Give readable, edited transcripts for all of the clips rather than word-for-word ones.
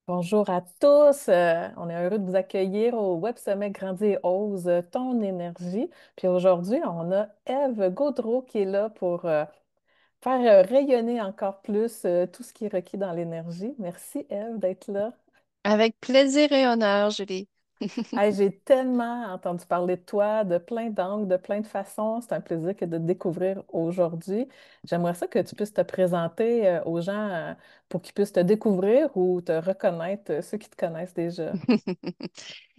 Bonjour à tous. On est heureux de vous accueillir au Web Sommet Grandis et Ose, ton énergie. Puis aujourd'hui, on a Ève Gaudreault qui est là pour faire rayonner encore plus tout ce qui est requis dans l'énergie. Merci, Ève, d'être là. Avec plaisir et honneur, Julie. Hey, j'ai tellement entendu parler de toi de plein d'angles, de plein de façons. C'est un plaisir que de te découvrir aujourd'hui. J'aimerais ça que tu puisses te présenter aux gens pour qu'ils puissent te découvrir ou te reconnaître, ceux qui te connaissent déjà.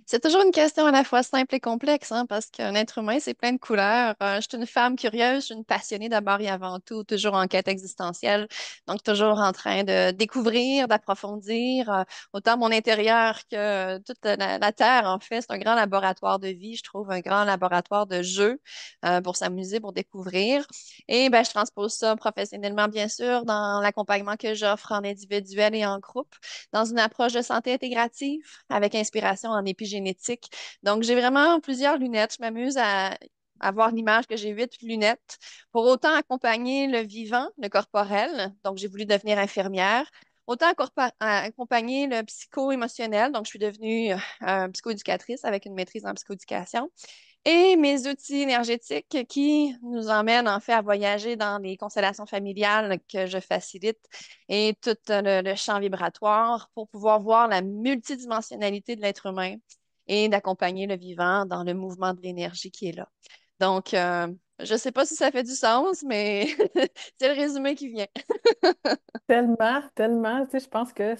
C'est toujours une question à la fois simple et complexe, hein, parce qu'un être humain, c'est plein de couleurs. Je suis une femme curieuse, je suis une passionnée d'abord et avant tout, toujours en quête existentielle, donc toujours en train de découvrir, d'approfondir, autant mon intérieur que toute la Terre, en fait. C'est un grand laboratoire de vie, je trouve, un grand laboratoire de jeu pour s'amuser, pour découvrir. Et ben, je transpose ça professionnellement, bien sûr, dans l'accompagnement que j'offre en individuel et en groupe, dans une approche de santé intégrative avec inspiration en épigénétique. Donc, j'ai vraiment plusieurs lunettes. Je m'amuse à avoir l'image que j'ai 8 lunettes pour autant accompagner le vivant, le corporel. Donc, j'ai voulu devenir infirmière. Autant accompagner le psycho-émotionnel. Donc, je suis devenue psychoéducatrice avec une maîtrise en psychoéducation. Et mes outils énergétiques qui nous emmènent en fait à voyager dans les constellations familiales que je facilite et tout le champ vibratoire pour pouvoir voir la multidimensionnalité de l'être humain et d'accompagner le vivant dans le mouvement de l'énergie qui est là. Donc, je ne sais pas si ça fait du sens, mais c'est le résumé qui vient. Tellement, tellement, tu sais, je pense que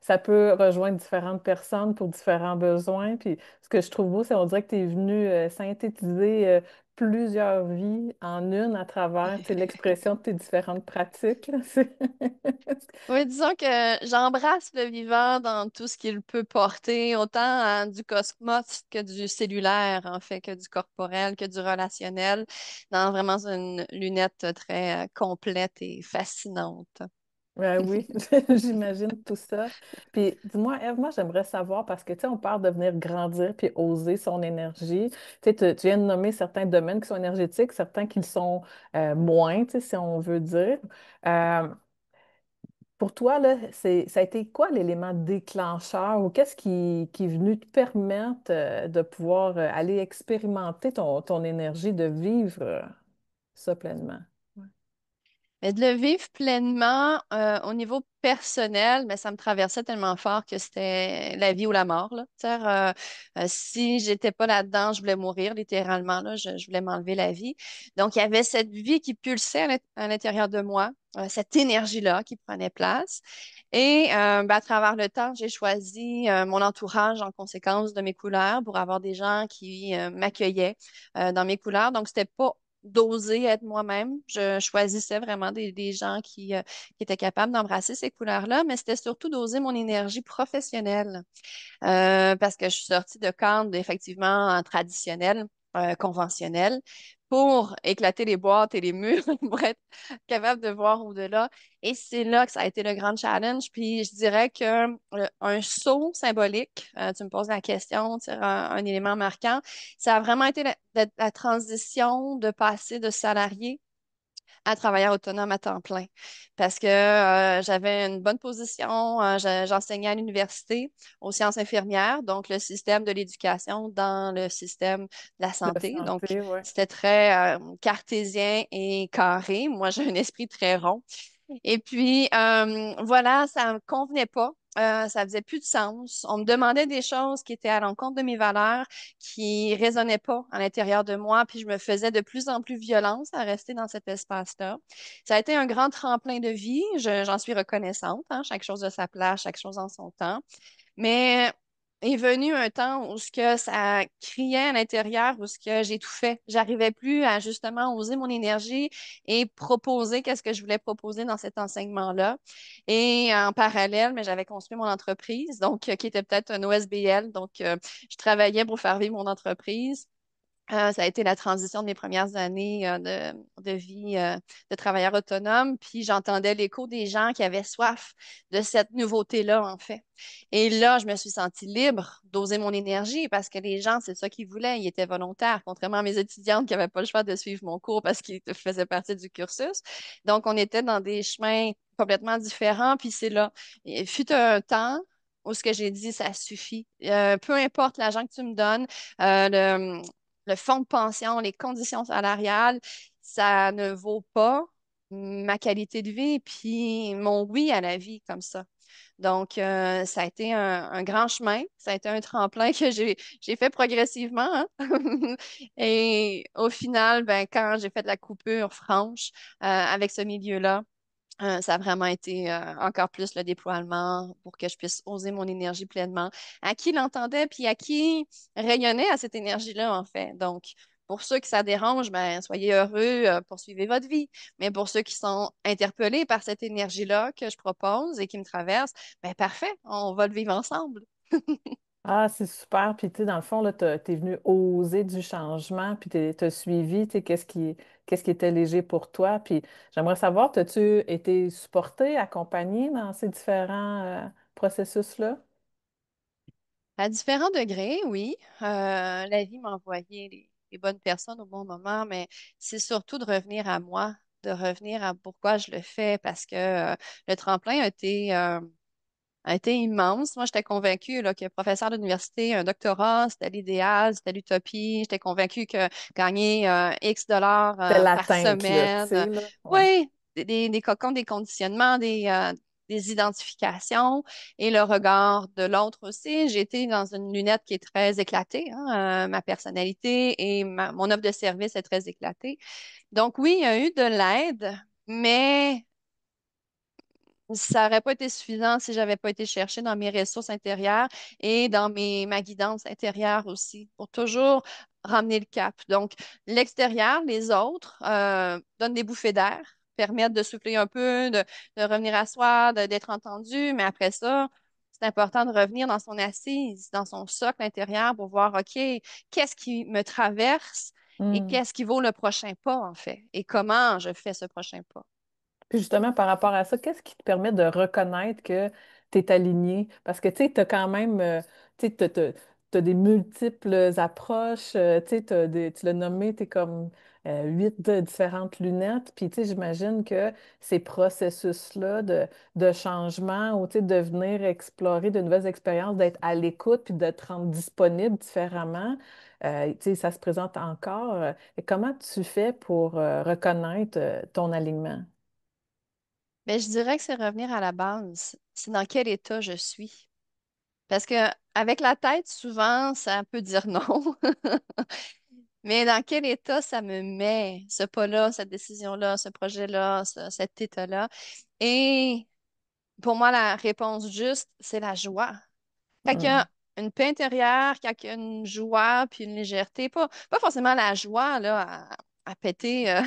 ça peut rejoindre différentes personnes pour différents besoins. Puis ce que je trouve beau, c'est on dirait que tu es venu synthétiser plusieurs vies en une à travers, tu sais, l'expression de tes différentes pratiques, là. Oui, disons que j'embrasse le vivant dans tout ce qu'il peut porter, autant du cosmos que du cellulaire, en fait, que du corporel, que du relationnel, dans vraiment une lunette très complète et fascinante. Oui, j'imagine tout ça. Puis dis-moi, Ève, moi j'aimerais savoir parce que tu sais, on parle de venir grandir puis oser son énergie. Tu sais, tu viens de nommer certains domaines qui sont énergétiques, certains qui le sont moins, tu sais, si on veut dire. Euh, pour toi, là, ça a été quoi l'élément déclencheur ou qu'est-ce qui est venu te permettre de pouvoir aller expérimenter ton énergie, de vivre ça pleinement? Ouais. Mais de le vivre pleinement au niveau personnel, mais ça me traversait tellement fort que c'était la vie ou la mort, là. C'est-à-dire, si j'étais pas là-dedans, je voulais mourir littéralement, là. Je voulais m'enlever la vie. Donc, il y avait cette vie qui pulsait à l'intérieur de moi, cette énergie-là qui prenait place. Et ben, à travers le temps, j'ai choisi mon entourage en conséquence de mes couleurs pour avoir des gens qui m'accueillaient dans mes couleurs. Donc, c'était pas d'oser être moi-même. Je choisissais vraiment des gens qui étaient capables d'embrasser ces couleurs-là, mais c'était surtout d'oser mon énergie professionnelle parce que je suis sortie de cadre effectivement traditionnel, conventionnel, pour éclater les boîtes et les murs, pour être capable de voir au-delà. Et c'est là que ça a été le grand challenge. Puis je dirais que un saut symbolique, tu me poses la question, tu sais, un élément marquant, ça a vraiment été la transition de passer de salarié à travailleur autonome à temps plein parce que j'avais une bonne position. J'enseignais à l'université aux sciences infirmières, donc le système de l'éducation dans le système de la De santé. Donc, santé, oui. c'était très cartésien et carré. Moi, j'ai un esprit très rond. Et puis, voilà, ça me convenait pas. Ça faisait plus de sens. On me demandait des choses qui étaient à l'encontre de mes valeurs, qui résonnaient pas à l'intérieur de moi, puis je me faisais de plus en plus violence à rester dans cet espace-là. Ça a été un grand tremplin de vie. J'en suis reconnaissante, hein, chaque chose de sa place, chaque chose en son temps. Mais est venu un temps où ce que ça criait à l'intérieur, où ce que j'étouffais. J'arrivais plus à justement oser mon énergie et proposer qu'est-ce que je voulais proposer dans cet enseignement-là. Et en parallèle, mais j'avais construit mon entreprise, donc qui était peut-être un OSBL. Donc, je travaillais pour faire vivre mon entreprise. Ça a été la transition de mes premières années de vie de travailleur autonome. Puis j'entendais l'écho des gens qui avaient soif de cette nouveauté-là, en fait. Et là, je me suis sentie libre d'oser mon énergie parce que les gens, c'est ça qu'ils voulaient. Ils étaient volontaires, contrairement à mes étudiantes qui n'avaient pas le choix de suivre mon cours parce qu'ils faisaient partie du cursus. Donc, on était dans des chemins complètement différent. Puis c'est là. Il fut un temps où ce que j'ai dit, ça suffit. Peu importe l'argent que tu me donnes, le fonds de pension, les conditions salariales, ça ne vaut pas ma qualité de vie, puis mon oui à la vie comme ça. Donc, ça a été un grand chemin, ça a été un tremplin que j'ai fait progressivement, hein. Et au final, ben, quand j'ai fait la coupure franche avec ce milieu-là, ça a vraiment été encore plus le déploiement pour que je puisse oser mon énergie pleinement. À qui l'entendait, puis à qui rayonnait à cette énergie-là, en fait. Donc, pour ceux que ça dérange, ben, soyez heureux, poursuivez votre vie. Mais pour ceux qui sont interpellés par cette énergie-là que je propose et qui me traverse, ben, parfait, on va le vivre ensemble. Ah, c'est super. Puis, tu sais, dans le fond, là, t'es venu oser du changement, puis t'as suivi, tu sais, qu'est-ce qui était léger pour toi. Puis, j'aimerais savoir, t'as-tu été supporté, accompagné dans ces différents processus-là? À différents degrés, oui. La vie m'a envoyé les bonnes personnes au bon moment, mais c'est surtout de revenir à moi, de revenir à pourquoi je le fais, parce que le tremplin a été immense. Moi, j'étais convaincue là, que professeur d'université, un doctorat, c'était l'idéal, c'était l'utopie. J'étais convaincue que gagner X dollars C'était par l'atteinte, là, tu semaine, sais, là. Ouais. oui, des cocons, des conditionnements, des identifications et le regard de l'autre aussi. J'ai été dans une lunette qui est très éclatée, hein, ma personnalité et mon offre de service est très éclatée. Donc oui, il y a eu de l'aide, mais ça n'aurait pas été suffisant si j'avais pas été chercher dans mes ressources intérieures et dans ma guidance intérieure aussi, pour toujours ramener le cap. Donc, l'extérieur, les autres, donnent des bouffées d'air, permettent de souffler un peu, de revenir à soi, d'être entendu, mais après ça, c'est important de revenir dans son assise, dans son socle intérieur pour voir, OK, qu'est-ce qui me traverse et Hmm. qu'est-ce qui vaut le prochain pas, en fait, et comment je fais ce prochain pas. Puis justement, par rapport à ça, qu'est-ce qui te permet de reconnaître que tu es aligné? Parce que tu sais, tu as quand même, tu sais, t'as des multiples approches, tu sais, tu l'as nommé, tu es comme huit différentes lunettes. Puis tu sais, j'imagine que ces processus-là de changement ou tu sais, de venir explorer de nouvelles expériences, d'être à l'écoute puis de te rendre disponible différemment, tu sais, ça se présente encore. Et comment tu fais pour reconnaître ton alignement? Mais je dirais que c'est revenir à la base. C'est dans quel état je suis. Parce que avec la tête, souvent, ça peut dire non. Mais dans quel état ça me met, ce pas-là, cette décision-là, ce projet-là, cet état-là. Et pour moi, la réponse juste, c'est la joie. Quand il y Hmm. a une paix intérieure, quand il y a une joie puis une légèreté, pas forcément la joie là, à péter sa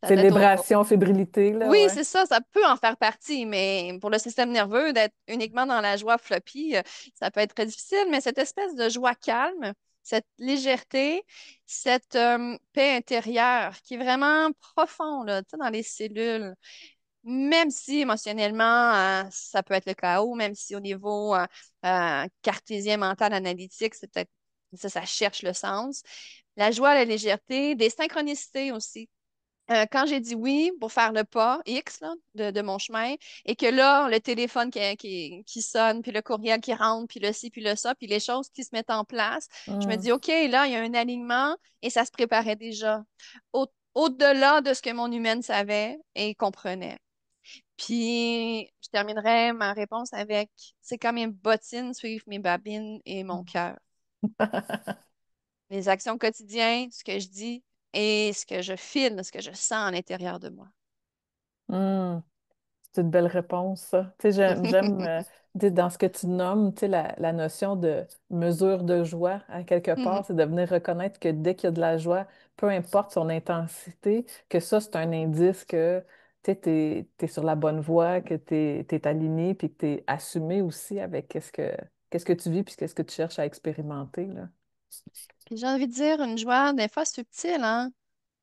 tête Célébration, fébrilité, là, oui, ouais. c'est ça, ça peut en faire partie, mais pour le système nerveux, d'être uniquement dans la joie floppy, ça peut être très difficile, mais cette espèce de joie calme, cette légèreté, cette paix intérieure qui est vraiment profonde, là, tu sais, dans les cellules, même si émotionnellement, ça peut être le chaos, même si au niveau cartésien, mental, analytique, c'est peut-être ça cherche le sens. La joie, la légèreté, des synchronicités aussi quand j'ai dit oui pour faire le pas X là, de mon chemin, et que là, le téléphone qui sonne, puis le courriel qui rentre, puis le ci, puis le ça, puis les choses qui se mettent en place, je me Hmm. dis, OK, là, il y a un alignement et ça se préparait déjà. Au-delà de ce que mon humaine savait et comprenait. Puis, je terminerai ma réponse avec, c'est comme mes bottines suivent mes babines et mon cœur. Les actions quotidiennes, ce que je dis et ce que je file, ce que je sens à l'intérieur de moi. Hmm. C'est une belle réponse, ça. Tu sais, j'aime tu sais, dans ce que tu nommes, tu sais, la notion de mesure de joie, à quelque part, c'est de venir reconnaître que dès qu'il y a de la joie, peu importe son intensité, que ça, c'est un indice que tu es, sur la bonne voie, que tu es, aligné, puis que tu es assumé aussi avec qu'est-ce que tu vis, puis qu'est-ce que tu cherches à expérimenter, là. Puis j'ai envie de dire une joie des fois subtile, hein.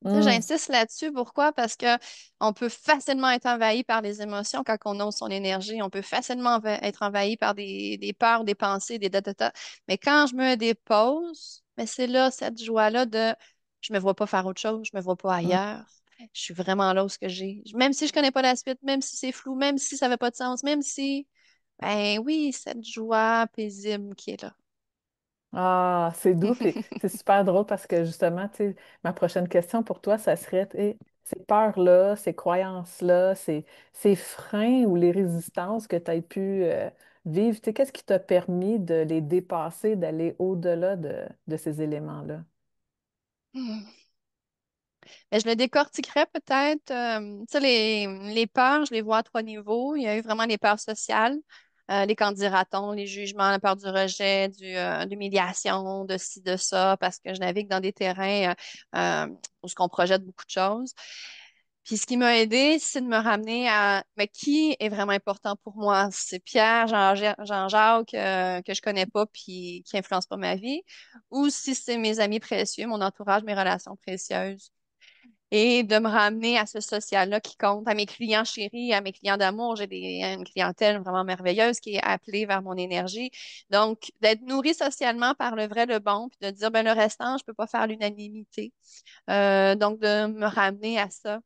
Tu sais, Hmm. j'insiste là-dessus. Pourquoi? Parce que on peut facilement être envahi par les émotions quand on ose son énergie. On peut facilement être envahi par des peurs, des pensées, des da. Mais quand je me dépose, mais c'est là cette joie-là de je me vois pas faire autre chose, je me vois pas Hmm. ailleurs. Je suis vraiment là où ce que j'ai. Même si je connais pas la suite, même si c'est flou, même si ça n'avait pas de sens, même si, ben oui, cette joie paisible qui est là. Ah, c'est doux, puis c'est super drôle parce que justement, tu sais, ma prochaine question pour toi, ça serait, tu sais, ces peurs-là, ces croyances-là, ces freins ou les résistances que tu as pu vivre, tu sais, qu'est-ce qui t'a permis de les dépasser, d'aller au-delà de ces éléments-là? Hmm. Mais je le décortiquerais peut-être. Tu sais, les peurs, je les vois à trois niveaux. Il y a eu vraiment les peurs sociales, les qu'en dira-t-on, les jugements, la peur du rejet, d'humiliation, de ci, de ça, parce que je navigue dans des terrains où ce qu'on projette beaucoup de choses. Puis ce qui m'a aidé, c'est de me ramener à mais qui est vraiment important pour moi? C'est Pierre, Jean-Jacques, que je connais pas puis qui influence pas ma vie, ou si c'est mes amis précieux, mon entourage, mes relations précieuses et de me ramener à ce social-là qui compte, à mes clients chéris, à mes clients d'amour. Une clientèle vraiment merveilleuse qui est appelée vers mon énergie. Donc, d'être nourri socialement par le vrai, le bon, puis de dire, ben, le restant, je peux pas faire l'unanimité. Donc, de me ramener à ça.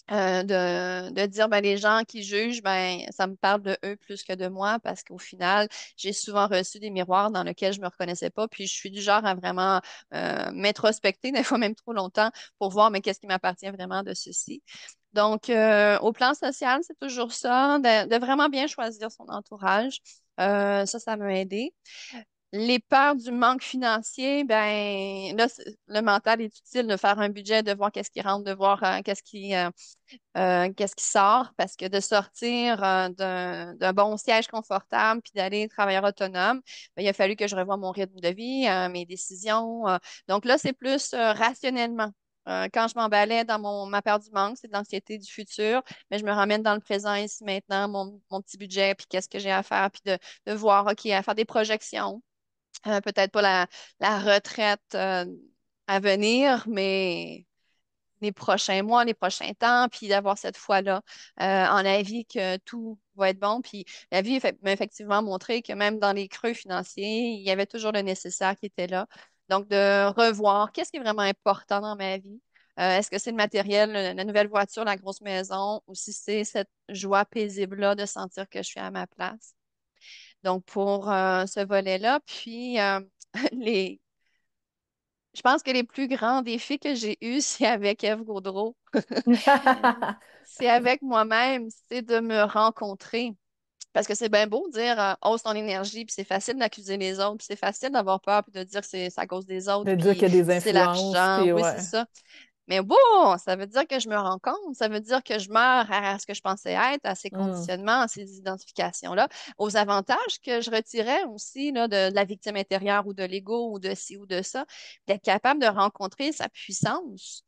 De dire ben, les gens qui jugent, ben, ça me parle de eux plus que de moi parce qu'au final, j'ai souvent reçu des miroirs dans lesquels je me reconnaissais pas. Puis je suis du genre à vraiment m'introspecter, des fois même trop longtemps, pour voir mais qu'est-ce qui m'appartient vraiment de ceci. Donc, au plan social, c'est toujours ça, de vraiment bien choisir son entourage. Ça m'a aidé. Les peurs du manque financier, ben là, le mental est utile de faire un budget, de voir qu'est-ce qui rentre, de voir qu'est-ce qui sort, parce que de sortir d'un bon siège confortable puis d'aller travailleur autonome, ben, il a fallu que je revoie mon rythme de vie, mes décisions. Donc là, c'est plus rationnellement. Quand je m'emballais dans ma peur du manque, c'est de l'anxiété du futur, mais je me ramène dans le présent ici maintenant, mon petit budget, puis qu'est-ce que j'ai à faire, puis de voir, OK, à faire des projections. Peut-être pas la retraite à venir, mais les prochains mois, les prochains temps, puis d'avoir cette foi-là en la vie que tout va être bon. Puis la vie m'a effectivement montré que même dans les creux financiers, il y avait toujours le nécessaire qui était là. Donc, de revoir qu'est-ce qui est vraiment important dans ma vie. Est-ce que c'est le matériel, la nouvelle voiture, la grosse maison, ou si c'est cette joie paisible-là de sentir que je suis à ma place. Donc, pour ce volet-là, puis les, je pense que les plus grands défis que j'ai eus, c'est avec Eve Gaudreau. C'est avec moi-même, c'est de me rencontrer. Parce que c'est bien beau de dire hausse ton énergie, puis c'est facile d'accuser les autres, puis c'est facile d'avoir peur, puis de dire que c'est à cause des autres, De dire puis qu'il y a des c'est influences, l'argent. puis Oui, c'est ouais. ça. Mais bon, ça veut dire que je me rends compte, ça veut dire que je meurs à ce que je pensais être, à ces Hmm. conditionnements, à ces identifications-là, aux avantages que je retirais aussi là, de la victime intérieure ou de l'ego ou de ci ou de ça, d'être capable de rencontrer sa puissance.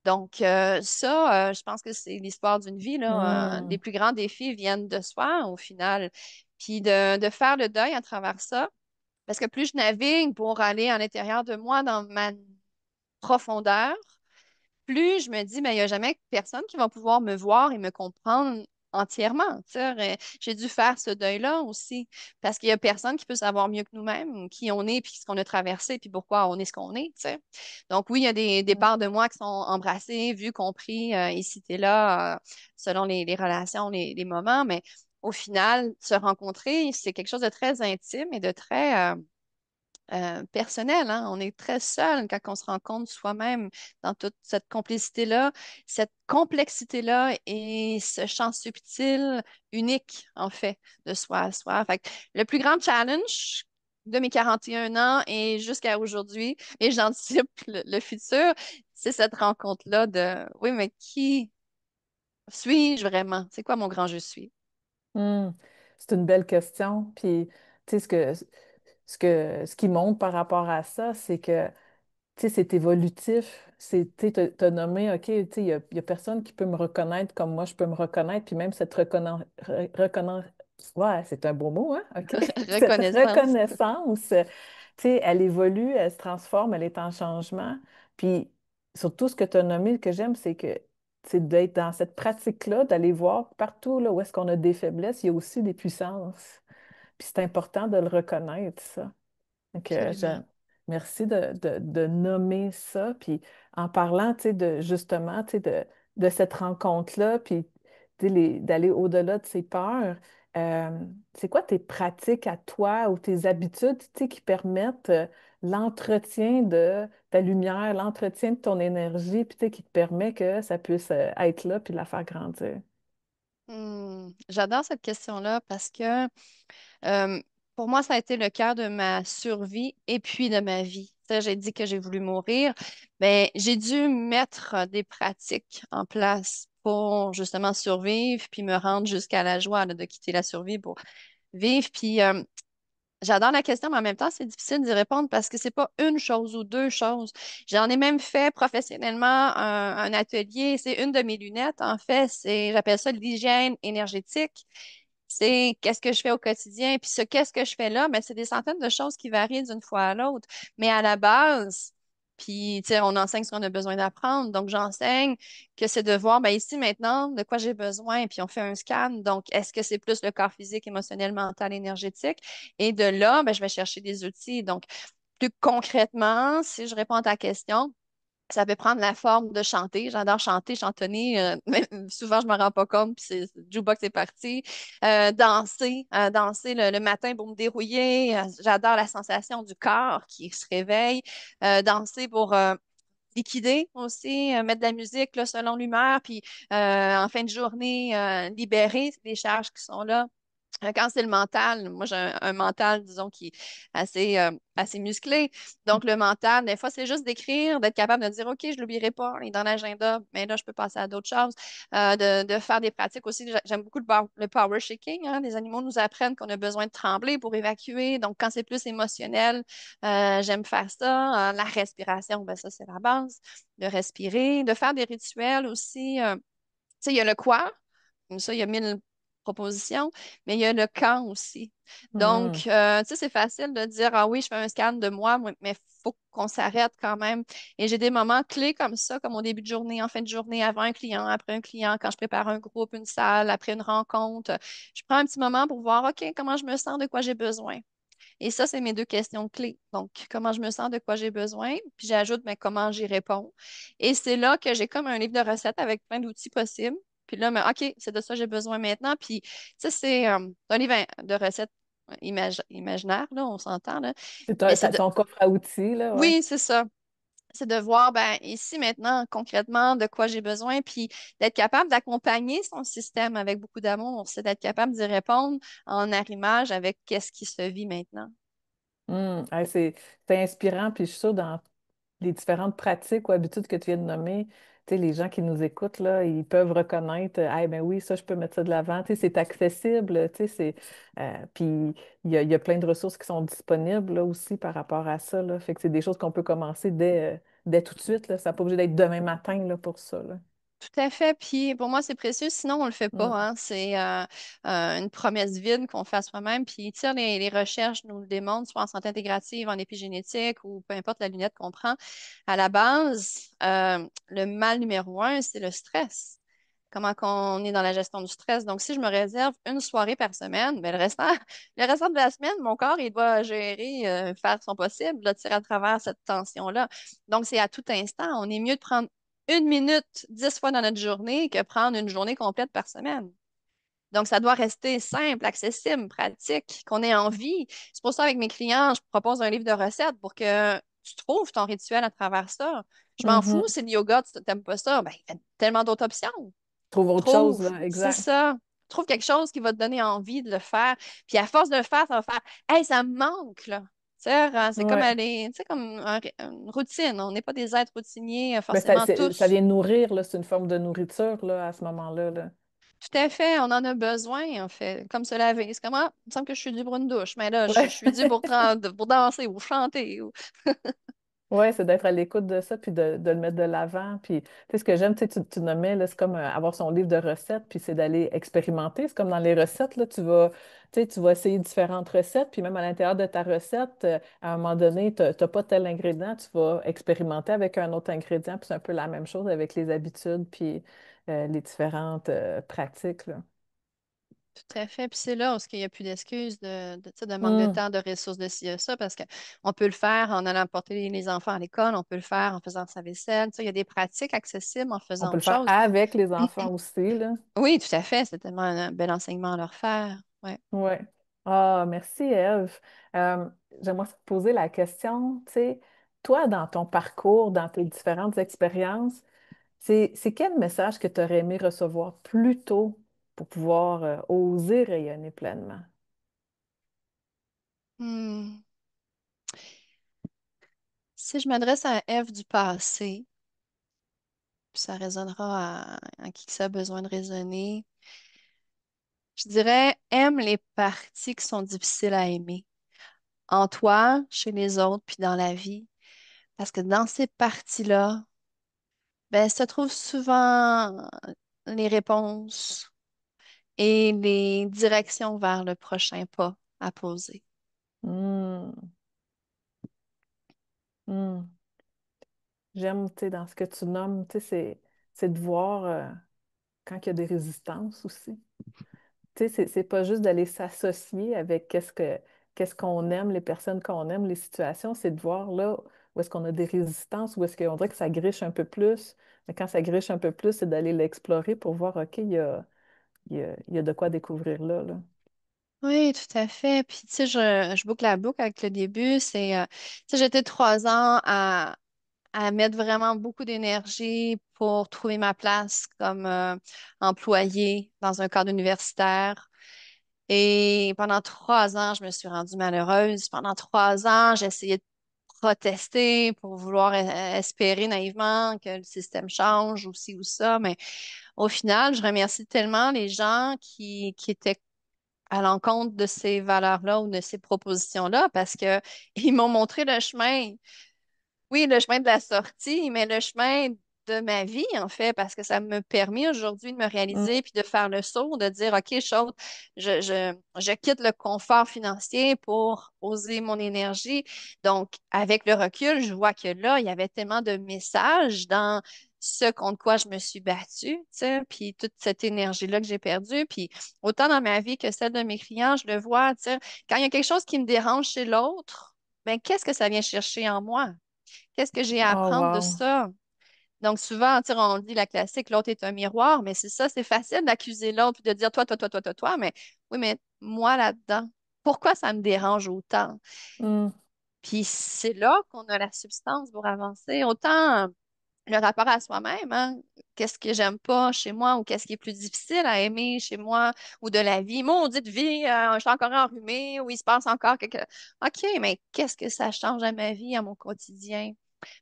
Donc, ça, je pense que c'est l'histoire d'une vie, là. Les Hmm. plus grands défis viennent de soi, au final. Puis de faire le deuil à travers ça, parce que plus je navigue pour aller à l'intérieur de moi, dans ma profondeur, plus je me dis, mais il n'y a jamais personne qui va pouvoir me voir et me comprendre entièrement. Tu sais, j'ai dû faire ce deuil-là aussi, parce qu'il n'y a personne qui peut savoir mieux que nous-mêmes qui on est, puis ce qu'on a traversé, puis pourquoi on est ce qu'on est. Tu sais. Donc oui, il y a des parts de moi qui sont embrassées, vues, compris, ici et là, selon les relations, les moments, mais au final, se rencontrer, c'est quelque chose de très intime et de très personnel, hein. On est très seul quand on se rencontre soi-même dans toute cette complicité-là, cette complexité-là et ce champ subtil, unique, en fait, de soi à soi. Fait que le plus grand challenge de mes 41 ans et jusqu'à aujourd'hui, et j'anticipe le futur, c'est cette rencontre-là de, oui, mais qui suis-je vraiment? C'est quoi mon grand je suis? Hmm. C'est une belle question. Puis, tu sais, ce qui montre par rapport à ça, c'est que tu sais, c'est évolutif. Tu sais, t'as nommé, OK, tu sais, il y a personne qui peut me reconnaître comme moi, je peux me reconnaître. Puis même cette ouais, c'est un beau mot, hein? OK? Cette Reconnaissance. reconnaissance, tu sais, elle évolue, elle se transforme, elle est en changement. Puis surtout, ce que tu as nommé, que j'aime, c'est d'être dans cette pratique-là, d'aller voir partout là, où est-ce qu'on a des faiblesses, il y a aussi des puissances. Puis c'est important de le reconnaître, ça. Donc, Absolument. merci de nommer ça. Puis en parlant, tu sais, de justement, tu sais, de cette rencontre-là, puis tu sais, d'aller au-delà de ses peurs, euh, c'est quoi tes pratiques à toi ou tes habitudes, tu sais, qui permettent l'entretien de ta lumière, l'entretien de ton énergie, puis tu sais, qui te permet que ça puisse être là puis la faire grandir? J'adore cette question-là parce que Euh, pour moi, ça a été le cœur de ma survie et puis de ma vie. Ça, j'ai dit que j'ai voulu mourir. Mais j'ai dû mettre des pratiques en place pour justement survivre puis me rendre jusqu'à la joie là, de quitter la survie pour vivre. Puis j'adore la question, mais en même temps, c'est difficile d'y répondre parce que c'est pas une chose ou deux choses. J'en ai même fait professionnellement un atelier. C'est une de mes lunettes, en fait. J'appelle ça l'hygiène énergétique. C'est qu'est-ce que je fais au quotidien. Puis ce qu'est-ce que je fais là, ben, c'est des centaines de choses qui varient d'une fois à l'autre. Mais à la base, puis tu sais, on enseigne ce qu'on a besoin d'apprendre. Donc j'enseigne que c'est de voir, ben, ici maintenant, de quoi j'ai besoin. Puis on fait un scan. Donc est-ce que c'est plus le corps physique, émotionnel, mental, énergétique? Et de là, ben, je vais chercher des outils. Donc plus concrètement, si je réponds à ta question, ça peut prendre la forme de chanter. J'adore chanter, chantonner. Mais souvent, je ne me rends pas compte, puis c'est jukebox c'est parti. Danser le matin pour me dérouiller. J'adore la sensation du corps qui se réveille. Danser pour liquider aussi, mettre de la musique là, selon l'humeur, puis en fin de journée, libérer les charges qui sont là. Quand c'est le mental, moi j'ai un mental, disons, qui est assez musclé. Donc, le mental, des fois, c'est juste d'écrire, d'être capable de dire, OK, je ne l'oublierai pas, il est dans l'agenda, mais là, je peux passer à d'autres choses. De faire des pratiques aussi. J'aime beaucoup le power shaking, hein. Les animaux nous apprennent qu'on a besoin de trembler pour évacuer. Donc, quand c'est plus émotionnel, j'aime faire ça. La respiration, ben, ça, c'est la base. De respirer, de faire des rituels aussi. Tu sais, il y a le quoi. Comme ça, il y a 1000 propositions, mais il y a le quand aussi. Mhm. Donc, tu sais, c'est facile de dire, ah oui, je fais un scan de moi, mais il faut qu'on s'arrête quand même. Et j'ai des moments clés comme ça, comme au début de journée, en fin de journée, avant un client, après un client, quand je prépare un groupe, une salle, après une rencontre. Je prends un petit moment pour voir, OK, comment je me sens, de quoi j'ai besoin. Et ça, c'est mes deux questions clés. Donc, comment je me sens, de quoi j'ai besoin, puis j'ajoute, mais comment j'y réponds. Et c'est là que j'ai comme un livre de recettes avec plein d'outils possibles. Puis là, mais, OK, c'est de ça que j'ai besoin maintenant. Puis, ça, c'est un livre de recettes imaginaire, là, on s'entend, là. C'est Mais c'est de... ton coffre à outils, là, ouais. Oui, c'est ça. C'est de voir, ben, ici, maintenant, concrètement, de quoi j'ai besoin, puis d'être capable d'accompagner son système avec beaucoup d'amour. C'est d'être capable d'y répondre en arrimage avec qu'est-ce qui se vit maintenant. Ouais, c'est inspirant, puis je suis sûre dans les différentes pratiques ou habitudes que tu viens de nommer, tu sais, les gens qui nous écoutent, là, ils peuvent reconnaître, ah ben oui, ça, je peux mettre ça de l'avant, tu sais, c'est accessible, tu sais, puis il y a plein de ressources qui sont disponibles, là, aussi par rapport à ça, là, fait que c'est des choses qu'on peut commencer dès tout de suite, là, ça n'a pas obligé d'être demain matin, là, pour ça, là. Tout à fait. Puis pour moi, c'est précieux. Sinon, on le fait pas, Mm. hein. C'est une promesse vide qu'on fait à soi-même. Puis, tu sais, les recherches nous le démontrent, soit en santé intégrative, en épigénétique ou peu importe la lunette qu'on prend. À la base, le mal numéro un, c'est le stress. Comment qu'on est dans la gestion du stress. Donc, si je me réserve une soirée par semaine, ben, le restant de la semaine, mon corps, il doit gérer, faire son possible, là, tirer à travers cette tension-là. Donc, c'est à tout instant. On est mieux de prendre une minute 10 fois dans notre journée que prendre une journée complète par semaine. Donc, ça doit rester simple, accessible, pratique, qu'on ait envie. C'est pour ça, avec mes clients, je propose un livre de recettes pour que tu trouves ton rituel à travers ça. Je m'en fous Mhm. si le yoga, tu n'aimes pas ça. Ben, il y a tellement d'autres options. Trouve autre chose, Trouve, là, c'est exact. ça. Trouve quelque chose qui va te donner envie de le faire. Puis à force de le faire, ça va faire, hey, ça me manque, là. Tu sais, c'est comme Ouais. aller, tu sais, comme une routine. On n'est pas des êtres routiniers, Ben, forcément ça tous. vient nourrir, là, c'est une forme de nourriture, là, à ce moment-là, là. Tout à fait, on en a besoin, en fait, comme se laver. C'est comme, ah, il me semble que je suis due pour une douche, mais là, je Ouais. suis due pour danser ou chanter. Oui, c'est d'être à l'écoute de ça, puis de le mettre de l'avant. Puis, tu sais, ce que j'aime, tu sais, tu nommais, là, c'est comme avoir son livre de recettes, puis c'est d'aller expérimenter. C'est comme dans les recettes, là, tu sais, tu vas essayer différentes recettes, puis même à l'intérieur de ta recette, à un moment donné, tu n'as pas tel ingrédient, tu vas expérimenter avec un autre ingrédient, puis c'est un peu la même chose avec les habitudes, puis les différentes pratiques, là. Tout à fait. Puis c'est là où il n'y a plus d'excuses tu sais, de manque de Hmm. temps, de ressources, de ci, de ça, parce qu'on peut le faire en allant porter les enfants à l'école, on peut le faire en faisant sa vaisselle. Tu sais, il y a des pratiques accessibles en On faisant peut le autre faire chose. avec les enfants aussi, là. Oui, tout à fait. C'est tellement un bel enseignement à leur faire. Ouais. Ouais. Ah, merci, Ève. Euh, J'aimerais te poser la question, tu sais, toi, dans ton parcours, dans tes différentes expériences, c'est quel message que tu aurais aimé recevoir plus tôt pour pouvoir oser rayonner pleinement? Hmm. Si je m'adresse à Ève du passé, puis ça résonnera à qui que ça a besoin de résonner, je dirais aime les parties qui sont difficiles à aimer. En toi, chez les autres, puis dans la vie. Parce que dans ces parties-là, ben, se trouvent souvent les réponses et les directions vers le prochain pas à poser. Hmm, hmm. J'aime, tu sais, dans ce que tu nommes, tu sais, c'est de voir quand il y a des résistances aussi. Tu sais, c'est pas juste d'aller s'associer avec qu'est-ce qu'on aime, les personnes qu'on aime, les situations, c'est de voir là où est-ce qu'on a des résistances, où est-ce qu'on dirait que ça griche un peu plus. Mais quand ça griche un peu plus, c'est d'aller l'explorer pour voir, OK, il y a de quoi découvrir là, là. Oui, tout à fait. Puis, tu sais, je boucle la boucle avec le début. Tu sais, j'étais 3 ans à mettre vraiment beaucoup d'énergie pour trouver ma place comme employée dans un cadre universitaire. Et pendant 3 ans, je me suis rendue malheureuse. Pendant 3 ans, j'ai essayé de protester pour vouloir espérer naïvement que le système change ou ci ou ça. Mais au final, je remercie tellement les gens qui étaient à l'encontre de ces valeurs-là ou de ces propositions-là parce que ils m'ont montré le chemin. Oui, le chemin de la sortie, mais le chemin de ma vie, en fait, parce que ça me permet aujourd'hui de me Mm. réaliser puis de faire le saut, de dire, OK, chose, je quitte le confort financier pour oser mon énergie. Donc, avec le recul, je vois que là, il y avait tellement de messages dans ce contre quoi je me suis battue, tu sais, puis toute cette énergie-là que j'ai perdue. Puis autant dans ma vie que celle de mes clients, je le vois, tu sais, quand il y a quelque chose qui me dérange chez l'autre, ben, qu'est-ce que ça vient chercher en moi? Qu'est-ce que j'ai à Oh, apprendre de wow. ça? Donc, souvent, tu sais, on dit la classique, l'autre est un miroir, mais c'est ça, c'est facile d'accuser l'autre puis de dire toi, mais oui, mais moi là-dedans, pourquoi ça me dérange autant? Mm. Puis c'est là qu'on a la substance pour avancer. Autant le rapport à soi-même, hein? Qu'est-ce que j'aime pas chez moi ou qu'est-ce qui est plus difficile à aimer chez moi ou de la vie. Maudite vie, je suis encore enrhumée ou il se passe encore quelque... OK, mais qu'est-ce que ça change à ma vie, à mon quotidien?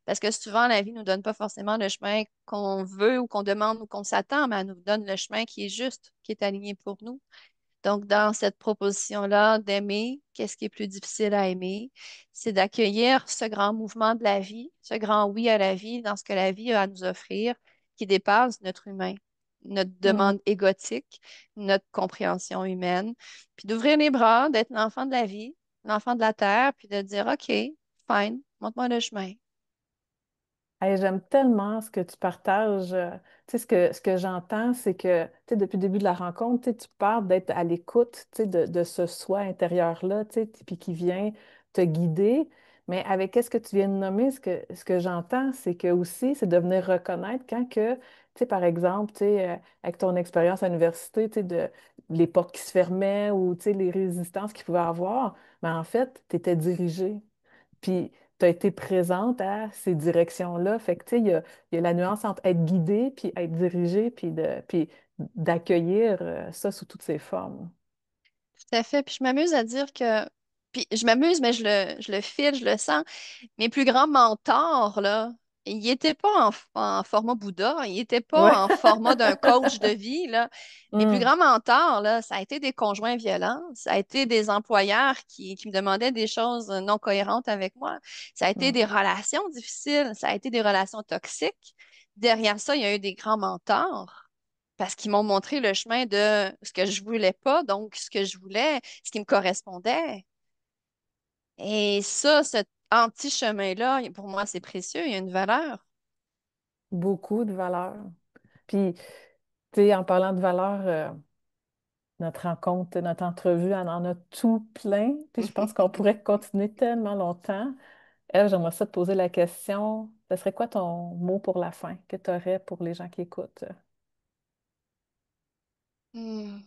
Parce que souvent, la vie ne nous donne pas forcément le chemin qu'on veut ou qu'on demande ou qu'on s'attend, mais elle nous donne le chemin qui est juste, qui est aligné pour nous. Donc, dans cette proposition-là d'aimer, qu'est-ce qui est plus difficile à aimer? C'est d'accueillir ce grand mouvement de la vie, ce grand oui à la vie, dans ce que la vie a à nous offrir, qui dépasse notre humain, notre Mm. demande égotique, notre compréhension humaine, puis d'ouvrir les bras, d'être l'enfant de la vie, l'enfant de la terre, puis de dire, OK, fine, montre-moi le chemin. Hey, j'aime tellement ce que tu partages. Tu sais, ce que j'entends, c'est que, tu sais, depuis le début de la rencontre, tu sais, tu parles d'être à l'écoute, tu sais, de ce soi intérieur-là, tu sais, puis qui vient te guider. Mais avec ce que tu viens de nommer, ce que j'entends, c'est que aussi, c'est de venir reconnaître quand que, tu sais, par exemple, tu sais, avec ton expérience à l'université, tu sais, de les portes qui se fermaient ou, tu sais, les résistances qu'il pouvait avoir, mais en fait, tu étais dirigé. Puis, tu as été présente à ces directions-là. Fait que, tu sais, il y a la nuance entre être guidé, puis être dirigé, puis d'accueillir ça sous toutes ses formes. Tout à fait. Puis je m'amuse à dire que, puis je m'amuse, mais je le file, je le sens. Mes plus grands mentors, là, ils n'étaient pas en format Bouddha, ils n'étaient Ouais. pas en format d'un coach de vie, là. Mes plus Hum, grands mentors, là, ça a été des conjoints violents, ça a été des employeurs qui me demandaient des choses non cohérentes avec moi, ça a été hum. des relations difficiles, ça a été des relations toxiques. Derrière ça, il y a eu des grands mentors parce qu'ils m'ont montré le chemin de ce que je voulais pas, donc ce que je voulais, ce qui me correspondait. Et ça, cet anti-chemin-là, pour moi, c'est précieux, il y a une valeur. Beaucoup de valeurs. Puis, tu sais, en parlant de valeurs, notre rencontre, notre entrevue, elle en a tout plein. Puis je pense qu'on pourrait continuer tellement longtemps. Elle, j'aimerais ça te poser la question, ce serait quoi ton mot pour la fin que tu aurais pour les gens qui écoutent? Hmm.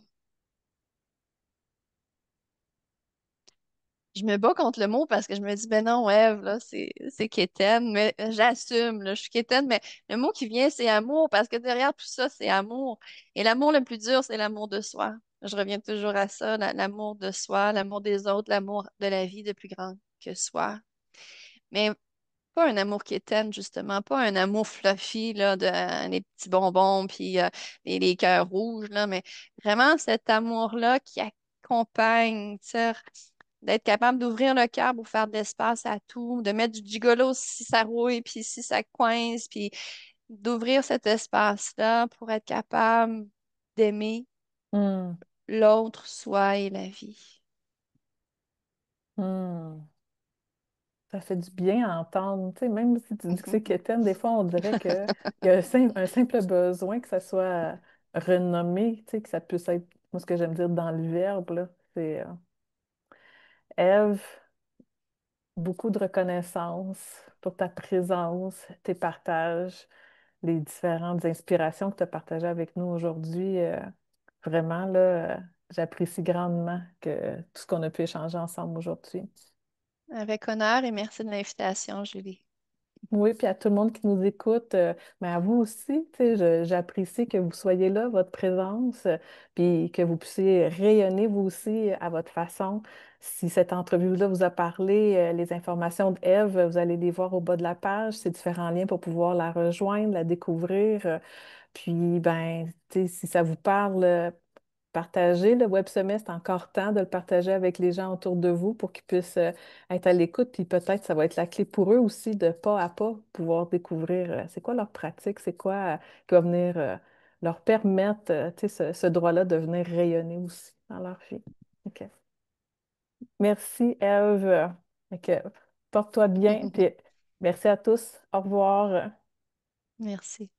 Je me bats contre le mot parce que je me dis, ben non, Ève, là, c'est quétaine, mais j'assume, là, je suis quétaine, mais le mot qui vient, c'est amour, parce que derrière tout ça, c'est amour. Et l'amour le plus dur, c'est l'amour de soi. Je reviens toujours à ça, l'amour de soi, l'amour des autres, l'amour de la vie de plus grand que soi. Mais pas un amour quétaine, justement, pas un amour fluffy, là, de les petits bonbons, puis les cœurs rouges, là, mais vraiment cet amour-là qui accompagne, tu sais, d'être capable d'ouvrir le cœur pour faire de l'espace à tout, de mettre du gigolo si ça rouille, puis si ça coince, puis d'ouvrir cet espace-là pour être capable d'aimer Hmm, l'autre, soi et la vie. hmm. Ça fait du bien à entendre. Tu sais, même si tu dis que c'est quétaine, des fois, on dirait qu'il y a un simple besoin que ça soit renommé, tu sais, que ça puisse être, moi, ce que j'aime dire dans le verbe, là, c'est Ève, beaucoup de reconnaissance pour ta présence, tes partages, les différentes inspirations que tu as partagées avec nous aujourd'hui. Vraiment, là, j'apprécie grandement que tout ce qu'on a pu échanger ensemble aujourd'hui. Avec honneur et merci de l'invitation, Julie. Oui, puis à tout le monde qui nous écoute, mais à vous aussi, tu sais, j'apprécie que vous soyez là, votre présence, puis que vous puissiez rayonner vous aussi à votre façon. Si cette entrevue-là vous a parlé, les informations d'Ève, vous allez les voir au bas de la page, ces différents liens pour pouvoir la rejoindre, la découvrir. Puis, ben, tu sais, si ça vous parle, partagez le web semestre encore temps de le partager avec les gens autour de vous pour qu'ils puissent être à l'écoute. Puis peut-être ça va être la clé pour eux aussi de pas à pas pouvoir découvrir c'est quoi leur pratique, c'est quoi qui va venir leur permettre tu sais, ce droit-là de venir rayonner aussi dans leur vie. OK. Merci, Eve. OK. Porte-toi bien. Puis merci à tous. Au revoir. Merci.